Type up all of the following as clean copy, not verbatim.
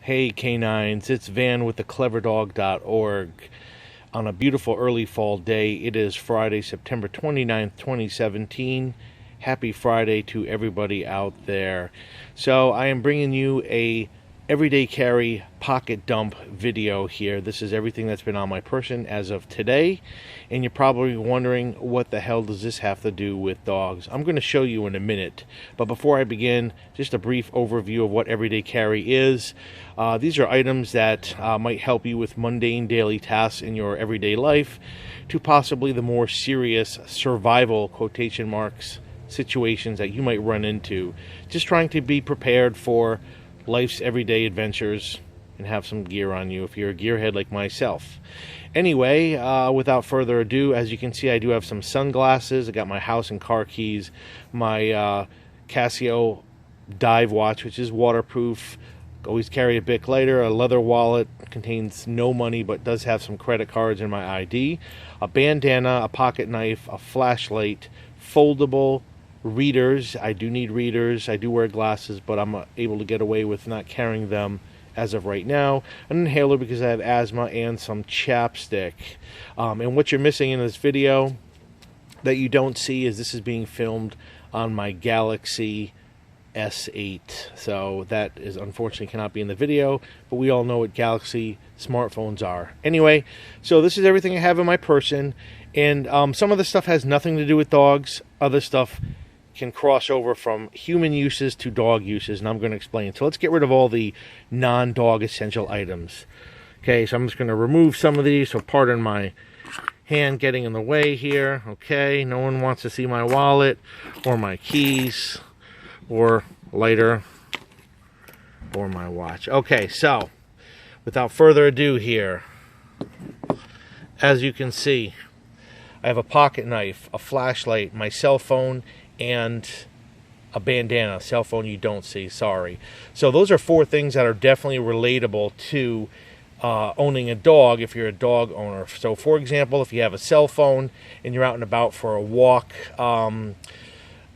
Hey canines, it's Van with thecleverdog.org. On a beautiful early fall day, it is Friday, September 29th, 2017. Happy Friday to everybody out there. So I am bringing you a everyday carry pocket dump video here. This is everything that's been on my person as of today, and you're probably wondering, what the hell does this have to do with dogs? I'm going to show you in a minute, but before I begin, just a brief overview of what everyday carry is. These are items that might help you with mundane daily tasks in your everyday life to possibly the more serious survival, quotation marks, situations that you might run into, just trying to be prepared for life's everyday adventures and have some gear on you if you're a gearhead like myself. Anyway, without further ado, as you can see, I do have some sunglasses. I got my house and car keys, my Casio dive watch, which is waterproof. Always carry a Bic lighter, a leather wallet, contains no money but does have some credit cards and my ID, a bandana, a pocket knife, a flashlight, foldable readers. I do need readers. I do wear glasses, but I'm able to get away with not carrying them as of right now. An inhaler because I have asthma, and some chapstick. And what you're missing in this video that you don't see is this is being filmed on my Galaxy S8. So that is unfortunately cannot be in the video, but we all know what Galaxy smartphones are. Anyway, so this is everything I have in my person, and some of the stuff has nothing to do with dogs. Other stuff can cross over from human uses to dog uses, and I'm going to explain. So let's get rid of all the non-dog essential items. Okay, so I'm just going to remove some of these, so pardon my hand getting in the way here. Okay, no one wants to see my wallet or my keys or lighter or my watch. Okay, so without further ado here, as you can see, I have a pocket knife, a flashlight, my cell phone, and a bandana. Cell phone you don't see, sorry. So those are four things that are definitely relatable to owning a dog if you're a dog owner. So for example, if you have a cell phone and you're out and about for a walk, I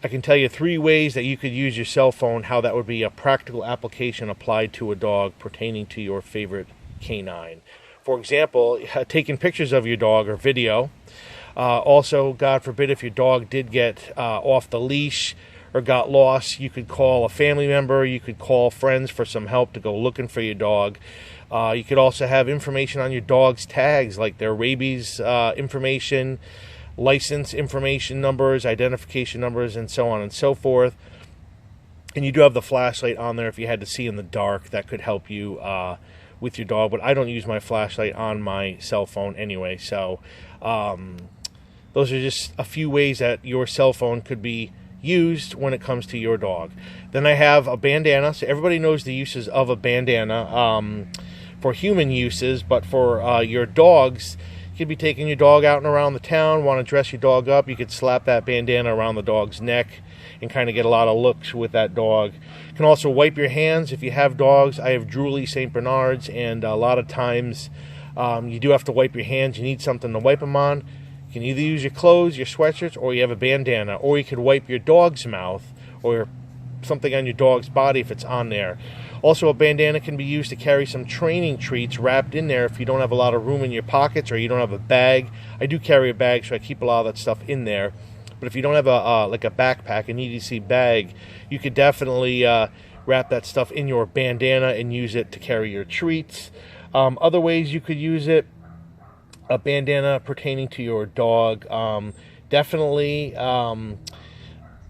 can tell you 3 ways that you could use your cell phone, how that would be a practical application applied to a dog pertaining to your favorite canine. For example, taking pictures of your dog or video. Also, God forbid, if your dog did get off the leash or got lost, you could call a family member, you could call friends for some help to go looking for your dog. You could also have information on your dog's tags, like their rabies information, license information numbers, identification numbers, and so on and so forth. And you do have the flashlight on there if you had to see in the dark. That could help you with your dog, but I don't use my flashlight on my cell phone anyway, so those are just a few ways that your cell phone could be used when it comes to your dog. Then I have a bandana. So everybody knows the uses of a bandana for human uses, but for your dogs, you could be taking your dog out and around the town, want to dress your dog up, you could slap that bandana around the dog's neck and kind of get a lot of looks with that dog. You can also wipe your hands if you have dogs. I have drooly St. Bernards, and a lot of times you do have to wipe your hands. You need something to wipe them on. You can either use your clothes, your sweatshirts, or you have a bandana, or you could wipe your dog's mouth or something on your dog's body if it's on there. Also, a bandana can be used to carry some training treats wrapped in there if you don't have a lot of room in your pockets or you don't have a bag. I do carry a bag, so I keep a lot of that stuff in there. But if you don't have like a backpack, an EDC bag, you could definitely wrap that stuff in your bandana and use it to carry your treats. Other ways you could use it, a bandana pertaining to your dog, definitely,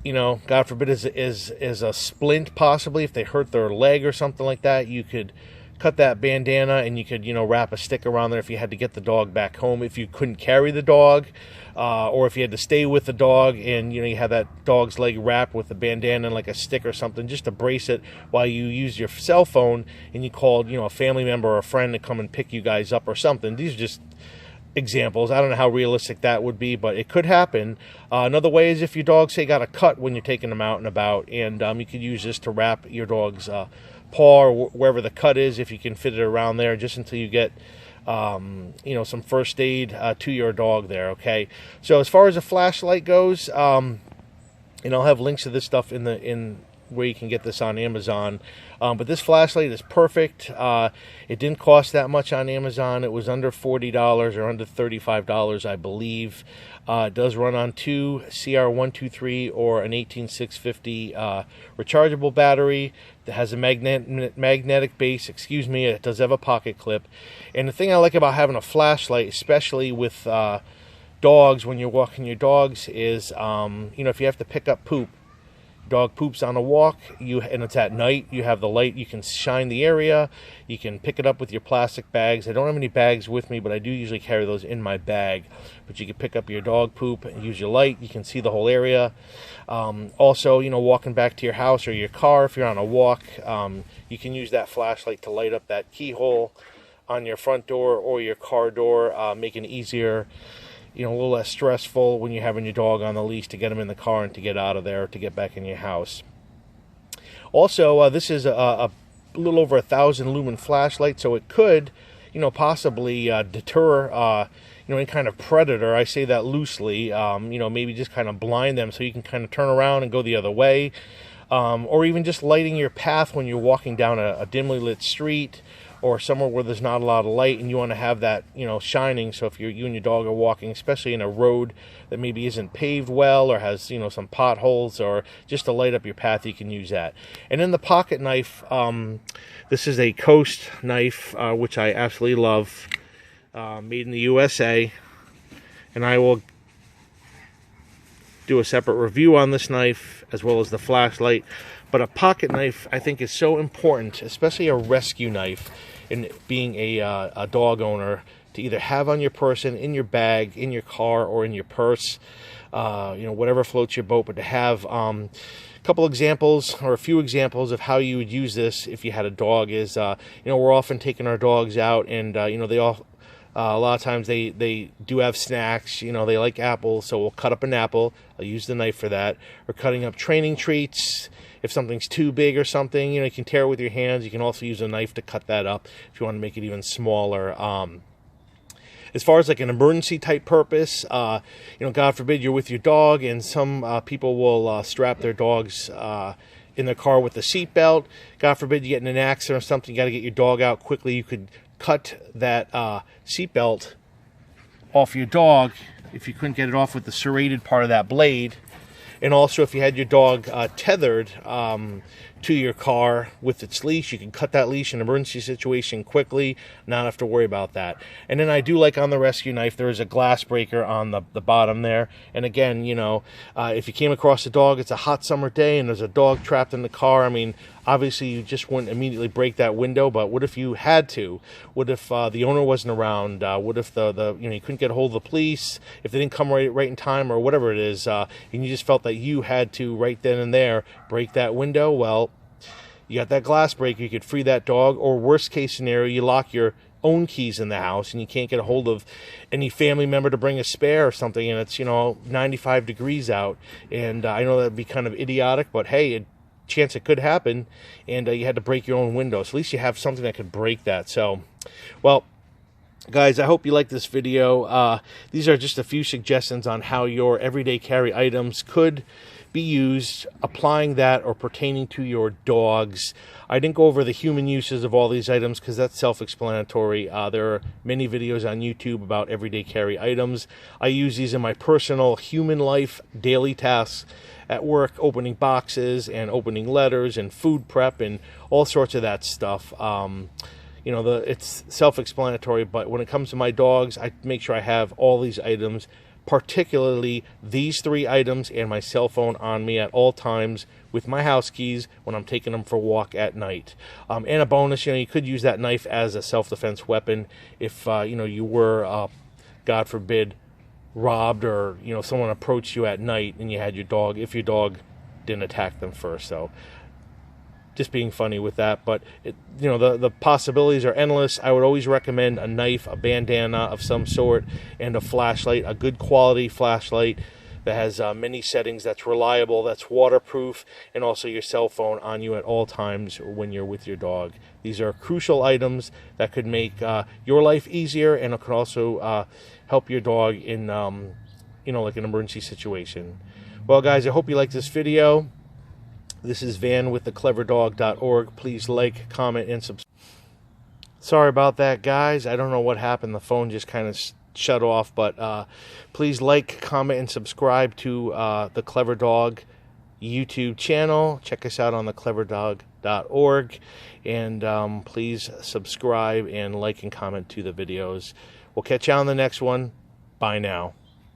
you know, God forbid, is a splint possibly. If they hurt their leg or something like that, you could cut that bandana and you could, you know, wrap a stick around there if you had to get the dog back home. If you couldn't carry the dog, or if you had to stay with the dog and, you know, you had that dog's leg wrapped with a bandana and like a stick or something just to brace it while you use your cell phone and you called, you know, a family member or a friend to come and pick you guys up or something. These are just examples. I don't know how realistic that would be, but it could happen. Another way is if your dog, say, got a cut when you're taking them out and about, and you could use this to wrap your dog's paw or wherever the cut is, if you can fit it around there, just until you get you know, some first aid to your dog there. Okay, so as far as a flashlight goes, and I'll have links to this stuff in where you can get this on Amazon. But this flashlight is perfect. It didn't cost that much on Amazon. It was under $40 or under $35, I believe. It does run on two CR123 or an 18650 rechargeable battery that has a magnetic base. Excuse me. It does have a pocket clip. And the thing I like about having a flashlight, especially with dogs, when you're walking your dogs, is if you have to pick up poop, dog poops on a walk, and it's at night, you have the light, you can shine the area, you can pick it up with your plastic bags. I don't have any bags with me, but I do usually carry those in my bag. But you can pick up your dog poop and use your light, you can see the whole area. Also, walking back to your house or your car, if you're on a walk, you can use that flashlight to light up that keyhole on your front door or your car door, making it easier, a little less stressful when you're having your dog on the leash to get him in the car and to get out of there, to get back in your house. Also, this is a little over 1,000 lumen flashlight, so it could, possibly deter, any kind of predator. I say that loosely. Maybe just kind of blind them so you can kind of turn around and go the other way, or even just lighting your path when you're walking down a dimly lit street, or somewhere where there's not a lot of light and you want to have that, shining. So if you and your dog are walking, especially in a road that maybe isn't paved well or has, some potholes, or just to light up your path, you can use that. And then the pocket knife, this is a Coast knife, which I absolutely love, made in the USA. And I will do a separate review on this knife as well as the flashlight. But a pocket knife, I think, is so important, especially a rescue knife, in being a dog owner, to either have on your person, in your bag, in your car, or in your purse, whatever floats your boat. But to have a couple examples, or a few examples of how you would use this if you had a dog is, we're often taking our dogs out, and they all, a lot of times they do have snacks. They like apples, so we'll cut up an apple. I'll use the knife for that. Or cutting up training treats. If something's too big or something, you can tear it with your hands. You can also use a knife to cut that up if you want to make it even smaller. As far as like an emergency type purpose, God forbid you're with your dog, and some people will strap their dogs in their car with a seatbelt. God forbid you get in an accident or something, you got to get your dog out quickly. You could cut that seatbelt off your dog if you couldn't get it off with the serrated part of that blade. And also, if you had your dog tethered to your car with its leash, you can cut that leash in an emergency situation quickly, not have to worry about that. And then I do like on the rescue knife, there is a glass breaker on the bottom there. And again, if you came across a dog, it's a hot summer day and there's a dog trapped in the car, obviously you just wouldn't immediately break that window. But what if you had to? What if the owner wasn't around? What if you couldn't get a hold of the police, if they didn't come right in time, or whatever it is, and you just felt that you had to right then and there break that window? Well, you got that glass breaker, you could free that dog. Or worst case scenario, you lock your own keys in the house and you can't get a hold of any family member to bring a spare or something, and it's 95 degrees out, and I know that'd be kind of idiotic, but hey, chance it could happen, and you had to break your own window. So at least you have something that could break that. So, well, guys, I hope you like this video. These are just a few suggestions on how your everyday carry items could be used, applying that or pertaining to your dogs. I didn't go over the human uses of all these items because that's self-explanatory. There are many videos on YouTube about everyday carry items. I use these in my personal human life daily tasks at work, opening boxes and opening letters and food prep and all sorts of that stuff. It's self-explanatory, but when it comes to my dogs, I make sure I have all these items, particularly these 3 items and my cell phone on me at all times, with my house keys when I'm taking them for a walk at night. And a bonus, you could use that knife as a self-defense weapon if, you were, God forbid, robbed, or, someone approached you at night and you had your dog, if your dog didn't attack them first. So just being funny with that, but the possibilities are endless. I would always recommend a knife, a bandana of some sort, and a flashlight, a good quality flashlight that has many settings, that's reliable, that's waterproof, and also your cell phone on you at all times when you're with your dog. These are crucial items that could make your life easier, and it could also help your dog in like an emergency situation. Well, guys, I hope you liked this video. This is Van with thecleverdog.org. Please like, comment, and subscribe. Sorry about that, guys. I don't know what happened. The phone just kind of shut off. But please like, comment, and subscribe to the Clever Dog YouTube channel. Check us out on thecleverdog.org. And please subscribe and like and comment to the videos. We'll catch you on the next one. Bye now.